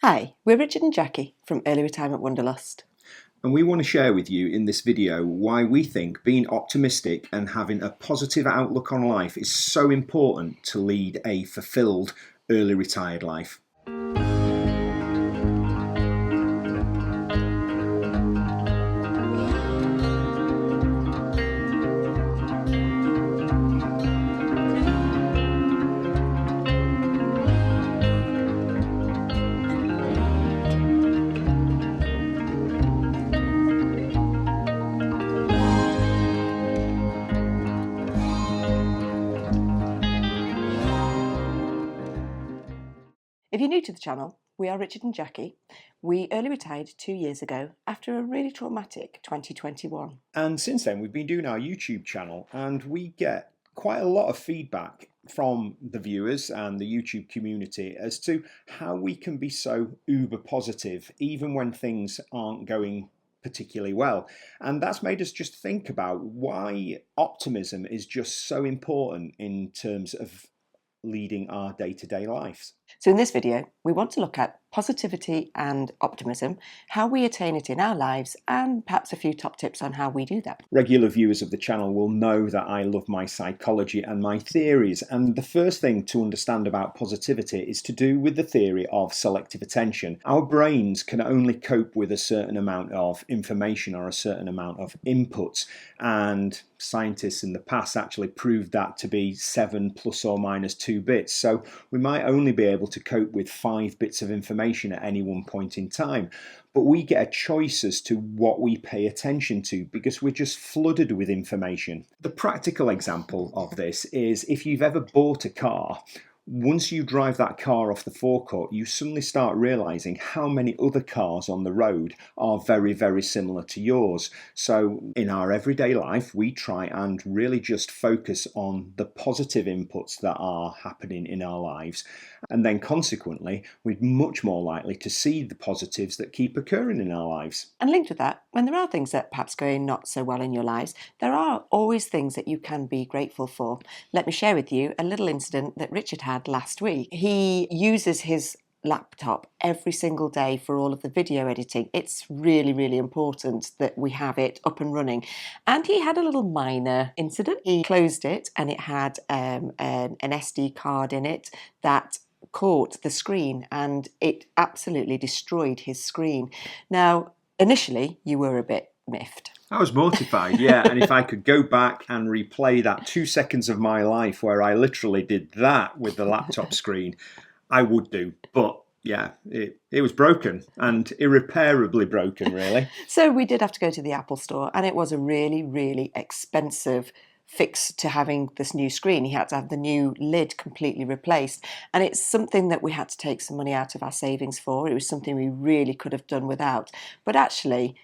Hi, we're Richard and Jackie from Early Retirement Wanderlust. And we want to share with you in this video why we think being optimistic and having a positive outlook on life is so important to lead a fulfilled early retired life. If you're new to the channel, we are Richard and Jackie. We early retired 2 years ago after a really traumatic 2021. And since then, we've been doing our YouTube channel, and we get quite a lot of feedback from the viewers and the YouTube community as to how we can be so uber positive even when things aren't going particularly well. And that's made us just think about why optimism is just so important in terms of leading our day-to-day lives. So in this video, we want to look at positivity and optimism, how we attain it in our lives, and perhaps a few top tips on how we do that. Regular viewers of the channel will know that I love my psychology and my theories, and the first thing to understand about positivity is to do with the theory of selective attention. Our brains can only cope with a certain amount of information or a certain amount of input, and scientists in the past actually proved that to be 7 plus or minus 2 bits. So we might only be able to cope with 5 bits of information at any one point in time. But we get a choice as to what we pay attention to because we're just flooded with information. The practical example of this is if you've ever bought a car. Once you drive that car off the forecourt, you suddenly start realizing how many other cars on the road are very, very similar to yours. So in our everyday life, we try and really just focus on the positive inputs that are happening in our lives. And then consequently, we're much more likely to see the positives that keep occurring in our lives. And linked with that, when there are things that perhaps going not so well in your lives, there are always things that you can be grateful for. Let me share with you a little incident that Richard had last week. He uses his laptop every single day for all of the video editing. It's really, really important that we have it up and running. And he had a little minor incident. He closed it and it had an SD card in it that caught the screen and it absolutely destroyed his screen. Now, initially, you were a bit miffed. I was mortified, yeah, and if I could go back and replay that 2 seconds of my life where I literally did that with the laptop screen, I would do. But yeah, it was broken and irreparably broken, really. So we did have to go to the Apple store, and it was a really, really expensive fix to having this new screen. He had to have the new lid completely replaced, and it's something that we had to take some money out of our savings for. It was something we really could have done without. But actually,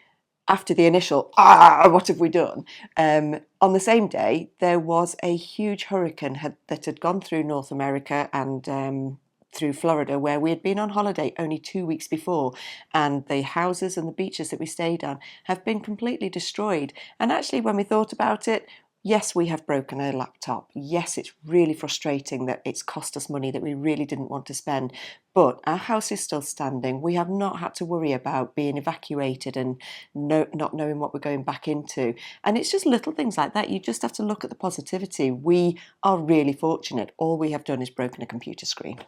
after the initial, what have we done? On the same day, there was a huge hurricane that had gone through North America and through Florida, where we had been on holiday only 2 weeks before, and the houses and the beaches that we stayed on have been completely destroyed. And actually, when we thought about it, yes, we have broken a laptop. Yes, it's really frustrating that it's cost us money that we really didn't want to spend. But our house is still standing. We have not had to worry about being evacuated and not knowing what we're going back into. And it's just little things like that. You just have to look at the positivity. We are really fortunate. All we have done is broken a computer screen.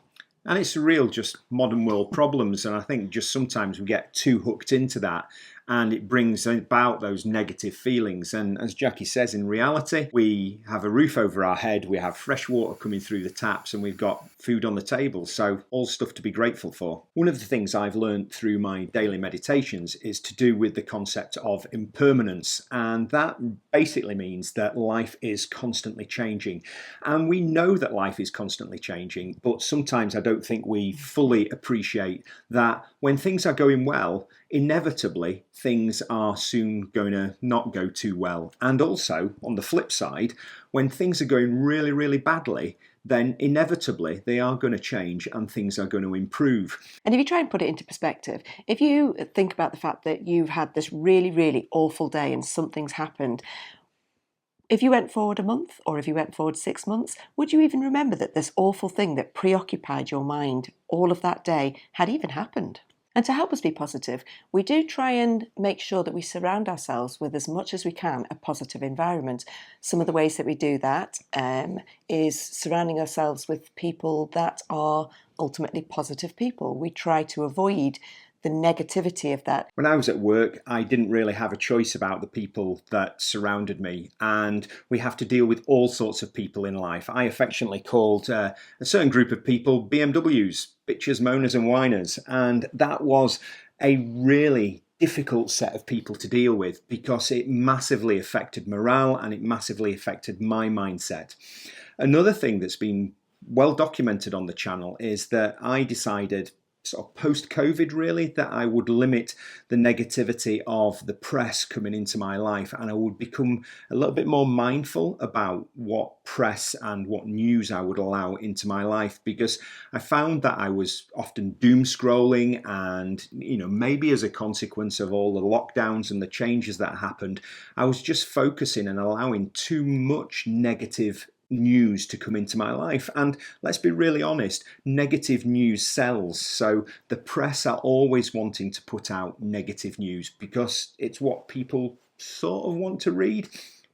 And it's real just modern world problems, and I think just sometimes we get too hooked into that and it brings about those negative feelings. And as Jackie says, in reality, we have a roof over our head, we have fresh water coming through the taps, and we've got food on the table, so all stuff to be grateful for. One of the things I've learned through my daily meditations is to do with the concept of impermanence, and that basically means that life is constantly changing. And we know that life is constantly changing, but sometimes I don't think we fully appreciate that when things are going well, inevitably things are soon going to not go too well. And also, on the flip side, when things are going really, really badly, then inevitably they are going to change and things are going to improve. And if you try and put it into perspective, if you think about the fact that you've had this really, really awful day and something's happened, If you went forward a month or if you went forward 6 months, would you even remember that this awful thing that preoccupied your mind all of that day had even happened? And to help us be positive, we do try and make sure that we surround ourselves with as much as we can a positive environment. Some of the ways that we do that is surrounding ourselves with people that are ultimately positive people. We try to avoid the negativity of that. When I was at work, I didn't really have a choice about the people that surrounded me, and we have to deal with all sorts of people in life. I affectionately called a certain group of people BMWs, bitches, moaners and whiners, and that was a really difficult set of people to deal with because it massively affected morale and it massively affected my mindset. Another thing that's been well documented on the channel is that I decided sort of post-COVID really that I would limit the negativity of the press coming into my life, and I would become a little bit more mindful about what press and what news I would allow into my life, because I found that I was often doom scrolling, and maybe as a consequence of all the lockdowns and the changes that happened, I was just focusing and allowing too much negative news to come into my life. And let's be really honest, negative news sells. So the press are always wanting to put out negative news because it's what people sort of want to read.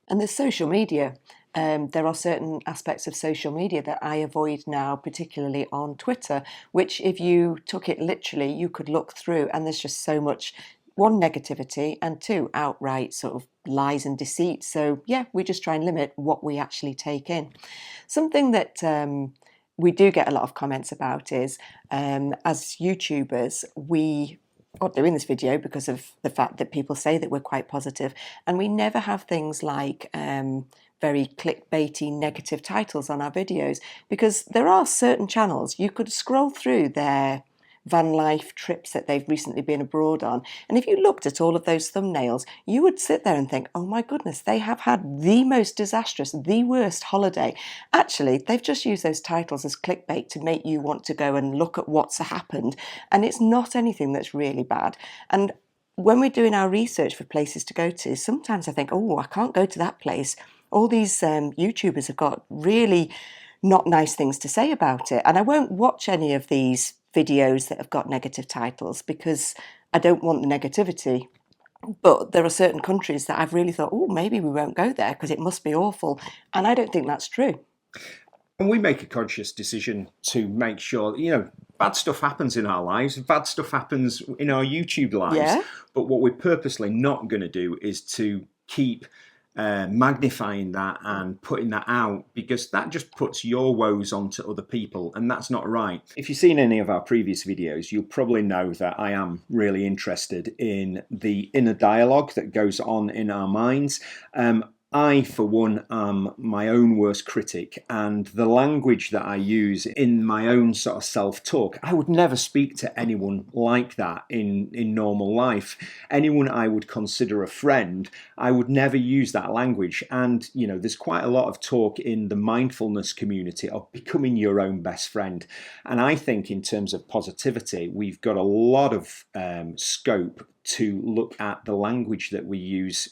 And there's social media. There are certain aspects of social media that I avoid now, particularly on Twitter, which if you took it literally, you could look through and there's just so much, one, negativity, and two, outright sort of lies and deceit. So yeah, we just try and limit what we actually take in. Something that we do get a lot of comments about is, as YouTubers, we are doing this video because of the fact that people say that we're quite positive, and we never have things like very clickbaity negative titles on our videos, because there are certain channels you could scroll through their van life trips that they've recently been abroad on, and if you looked at all of those thumbnails, you would sit there and think, oh my goodness, they have had the most disastrous, the worst holiday. Actually, they've just used those titles as clickbait to make you want to go and look at what's happened, and it's not anything that's really bad. And when we're doing our research for places to go to, sometimes I think, oh, I can't go to that place. All these YouTubers have got really not nice things to say about it, and I won't watch any of these videos that have got negative titles because I don't want the negativity. But there are certain countries that I've really thought, oh, maybe we won't go there because it must be awful. And I don't think that's true. And we make a conscious decision to make sure, bad stuff happens in our lives, bad stuff happens in our YouTube lives. Yeah. But what we're purposely not going to do is to keep magnifying that and putting that out, because that just puts your woes onto other people, and that's not right. If you've seen any of our previous videos, you'll probably know that I am really interested in the inner dialogue that goes on in our minds. I, for one, am my own worst critic, and the language that I use in my own sort of self-talk, I would never speak to anyone like that in normal life. Anyone I would consider a friend, I would never use that language. And, there's quite a lot of talk in the mindfulness community of becoming your own best friend. And I think in terms of positivity, we've got a lot of scope to look at the language that we use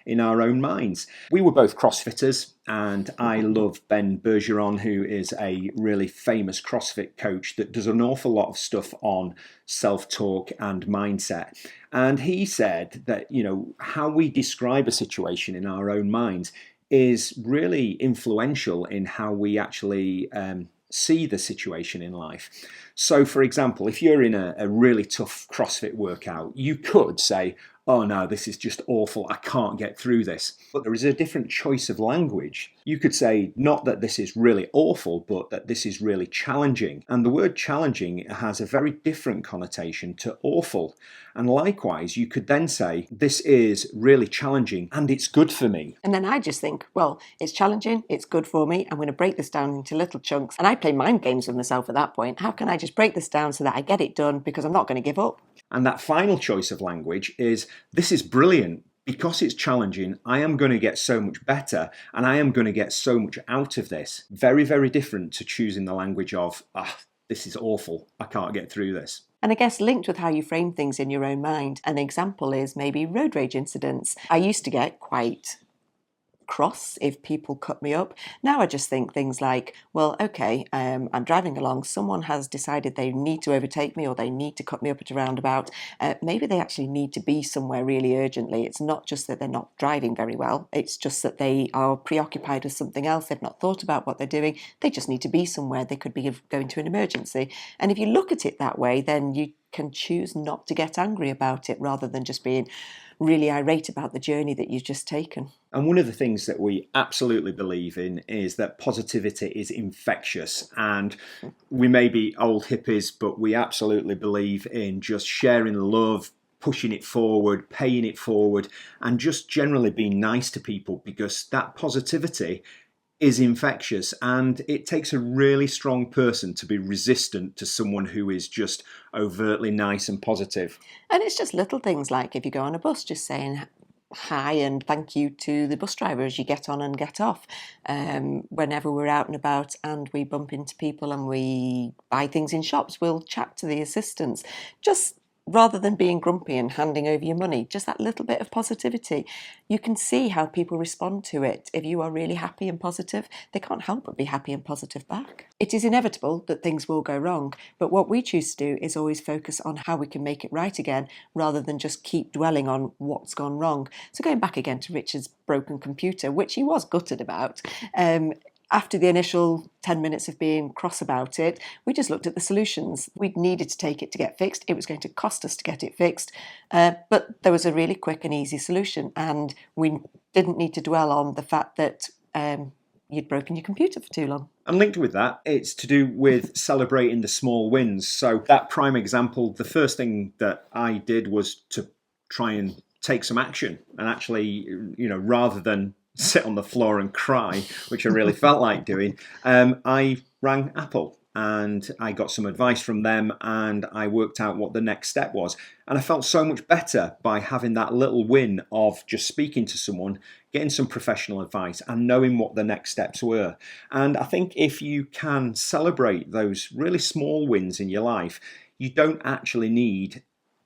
in our own minds. We were both CrossFitters, and I love Ben Bergeron, who is a really famous CrossFit coach that does an awful lot of stuff on self-talk and mindset. And he said that, how we describe a situation in our own minds is really influential in how we actually see the situation in life. So, for example, if you're in a really tough CrossFit workout, you could say, oh no, this is just awful, I can't get through this. But there is a different choice of language. You could say not that this is really awful, but that this is really challenging. And the word challenging has a very different connotation to awful. And likewise, you could then say, this is really challenging and it's good for me. And then I just think, well, it's challenging, it's good for me, I'm going to break this down into little chunks. And I play mind games with myself at that point. How can I just break this down so that I get it done, because I'm not going to give up? And that final choice of language is, this is brilliant. Because it's challenging, I am going to get so much better and I am going to get so much out of this. Very, very different to choosing the language of, this is awful, I can't get through this. And I guess linked with how you frame things in your own mind, an example is maybe road rage incidents. I used to get quite cross if people cut me up. Now I just think things like, well, okay, I'm driving along, someone has decided they need to overtake me or they need to cut me up at a roundabout. Maybe they actually need to be somewhere really urgently. It's not just that they're not driving very well, it's just that they are preoccupied with something else. They've not thought about what they're doing. They just need to be somewhere. They could be going to an emergency. And if you look at it that way, then you can choose not to get angry about it rather than just being really irate about the journey that you've just taken. And one of the things that we absolutely believe in is that positivity is infectious. And we may be old hippies, but we absolutely believe in just sharing love, pushing it forward, paying it forward, and just generally being nice to people, because that positivity is infectious, and it takes a really strong person to be resistant to someone who is just overtly nice and positive. And it's just little things like if you go on a bus, just saying hi and thank you to the bus driver as you get on and get off. Whenever we're out and about and we bump into people and we buy things in shops, we'll chat to the assistants. Just rather than being grumpy and handing over your money, just that little bit of positivity. You can see how people respond to it. If you are really happy and positive, they can't help but be happy and positive back. It is inevitable that things will go wrong, but what we choose to do is always focus on how we can make it right again, rather than just keep dwelling on what's gone wrong. So going back again to Richard's broken computer, which he was gutted about, after the initial 10 minutes of being cross about it, we just looked at the solutions. We needed to take it to get fixed. It was going to cost us to get it fixed. But there was a really quick and easy solution. And we didn't need to dwell on the fact that you'd broken your computer for too long. And linked with that, it's to do with celebrating the small wins. So that prime example, the first thing that I did was to try and take some action. And actually, rather than sit on the floor and cry, which I really felt like doing, I rang Apple and I got some advice from them and I worked out what the next step was. And I felt so much better by having that little win of just speaking to someone, getting some professional advice and knowing what the next steps were. And I think if you can celebrate those really small wins in your life, you don't actually need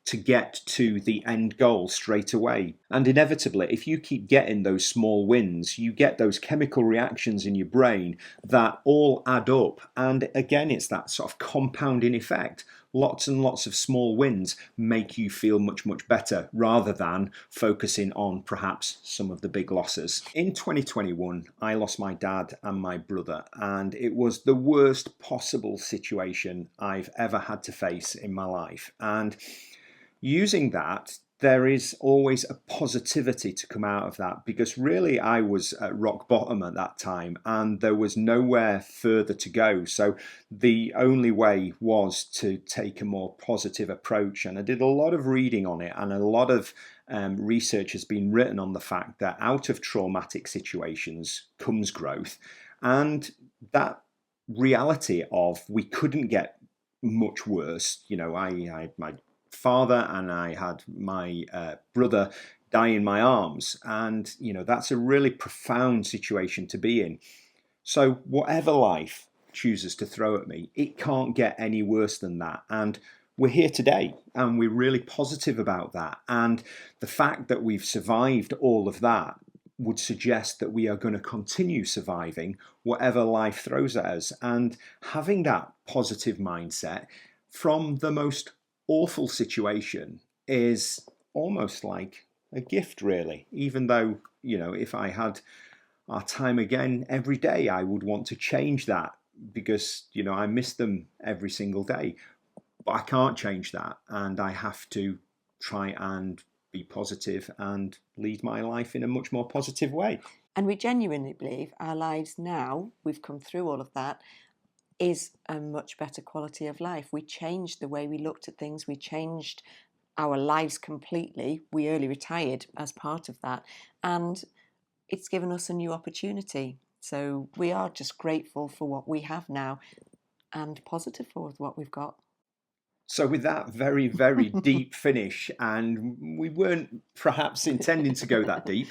to get to the end goal straight away. And inevitably, if you keep getting those small wins, you get those chemical reactions in your brain that all add up. And again, it's that sort of compounding effect. Lots and lots of small wins make you feel much, much better rather than focusing on perhaps some of the big losses. In 2021, I lost my dad and my brother, and it was the worst possible situation I've ever had to face in my life. And using that, there is always a positivity to come out of that, because really I was at rock bottom at that time and there was nowhere further to go. So the only way was to take a more positive approach. And I did a lot of reading on it, and a lot of research has been written on the fact that out of traumatic situations comes growth. And that reality of we couldn't get much worse. My father and I had my brother die in my arms, and that's a really profound situation to be in. So whatever life chooses to throw at me, it can't get any worse than that. And we're here today and we're really positive about that. And the fact that we've survived all of that would suggest that we are going to continue surviving whatever life throws at us. And having that positive mindset from the most awful situation is almost like a gift, really. Even though, if I had our time again every day, I would want to change that, because I miss them every single day. But I can't change that, and I have to try and be positive and lead my life in a much more positive way. And we genuinely believe our lives now, we've come through all of that, is a much better quality of life. We changed the way we looked at things. We changed our lives completely. We early retired as part of that. And it's given us a new opportunity. So we are just grateful for what we have now and positive for what we've got. So with that very, very deep finish, and we weren't perhaps intending to go that deep,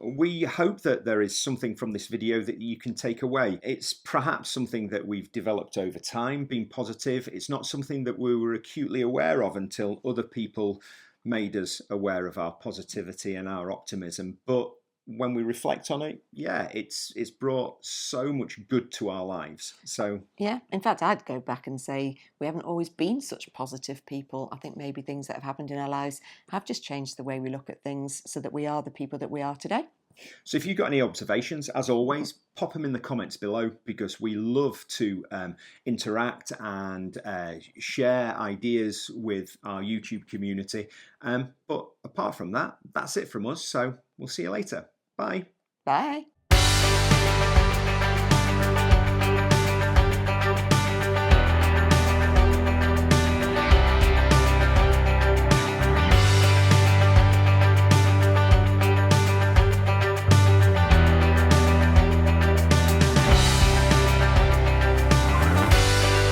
we hope that there is something from this video that you can take away. It's perhaps something that we've developed over time, being positive. It's not something that we were acutely aware of until other people made us aware of our positivity and our optimism. But when we reflect on it, yeah, it's brought so much good to our lives. So Yeah, in fact, I'd go back and say we haven't always been such positive people. I think maybe things that have happened in our lives have just changed the way we look at things so that we are the people that we are today. So if you've got any observations, as always, pop them in the comments below, because we love to interact and share ideas with our YouTube community. But apart from that, that's it from us. So we'll see you later. Bye. Bye.